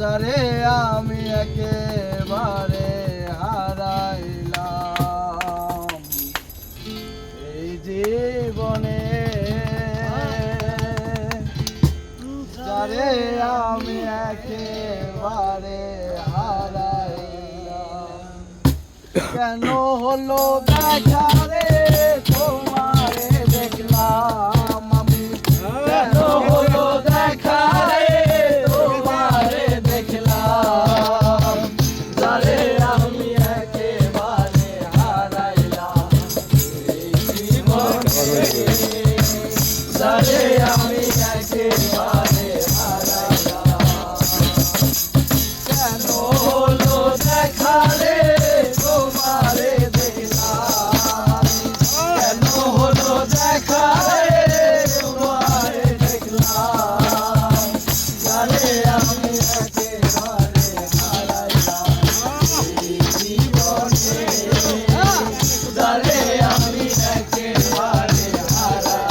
যারে আমি একেবারে হারাইলাম এই জীবনে, যারে আমি একেবারে হারাইলাম। কেন হলো দেখা রে তোমারে দেখলাম আমি, কেন হলো দেখা রে তোমারে দেখলাম, যারে আমি একেবারে হারাইলাম এই জীবনে, যারে আমি একেবারে হারাইলাম। কেন হলো দেখা রে তোমারে দেখলাম, কেন হলো দেখা রে তোমারে দেখলাম, যারে আমি একেবারে হারাইলাম এই জীবনে, যারে আমি একেবারে হারাইলাম।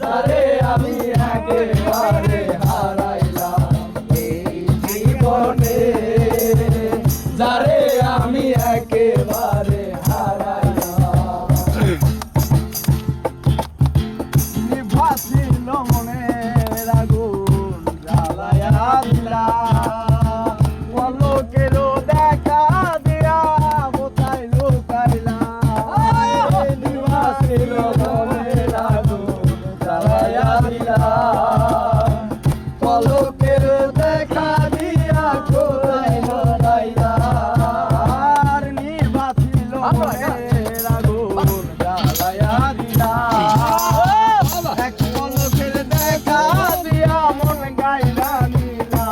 যারে আমি একেবারে হারাইলাম এই জীবনে, যারে আমি একেবারে হারাইলাম। নিভাছিল মনের আগুন জ্বালায়া দিলা, পলকেরও দেখা দিয়া কোথায় লুকাইলা। নিভাছিল মনের আগুন জ্বালায়া দিলা, পলকের দেখা দিয়া কোথায় লুকাইলা। আর নিভাছিল মনের আগুন জ্বালায়া দিলা, এক পলকের দেখা দিয়া মন গাইলা নিলা।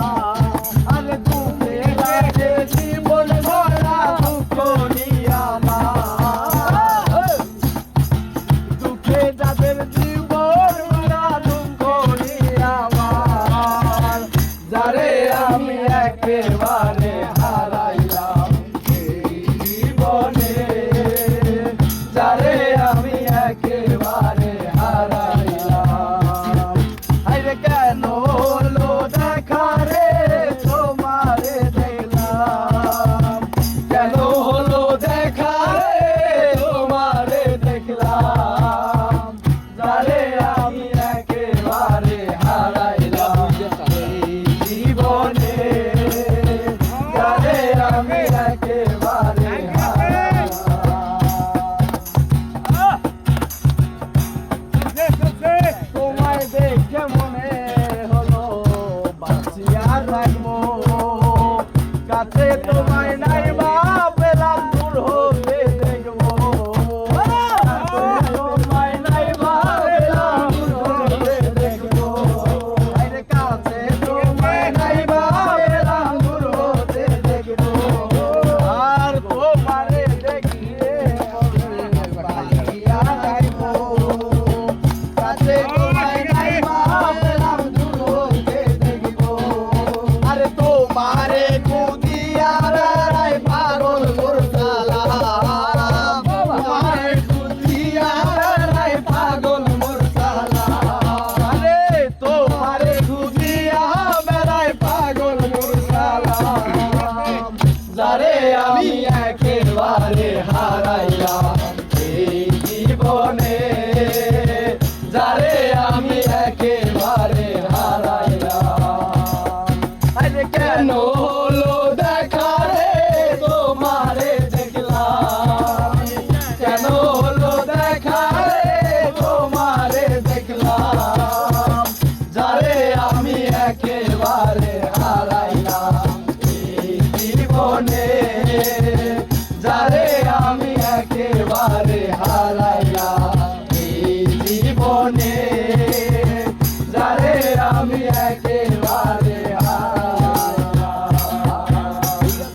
আর দুঃখে রাতে জীবন ভরা দুঃখ নিয়া আমার, দুঃখে যাদের জীবন ভরা দুঃখ নিয়া আমার, যারে আমি একেবারে হারাইলাম এই জীবনে, যারে আমি একেবারে হারাইলাম। আরে কেন হলো দেখা রে তোমারে দেখলাম, কেন হলো দেখা রে তোমারে দেখলাম, যারে আমি একেবারে হারাইলাম এই জীবনে, যারে আমি একেবারে হারাইলাম। তোমায় দেখে মনে হলো বাঁচিয়া রাখবো, কাছে তোমায় নাই বা পেলাম দূর হতে দেখবো। তোমায় নাই বা পেলাম দূর হতে দেখবো, আরে কাছে তোমায় নাই বা পেলাম দূর হতে দেখবো। আর তোমারে দেখিয়ে বাঁচিয়া রাখবো, কাছে তোমায় নাই বা পেলাম দূর হতে দেখবো। আরে তোমারে কুদিয়া গোপনে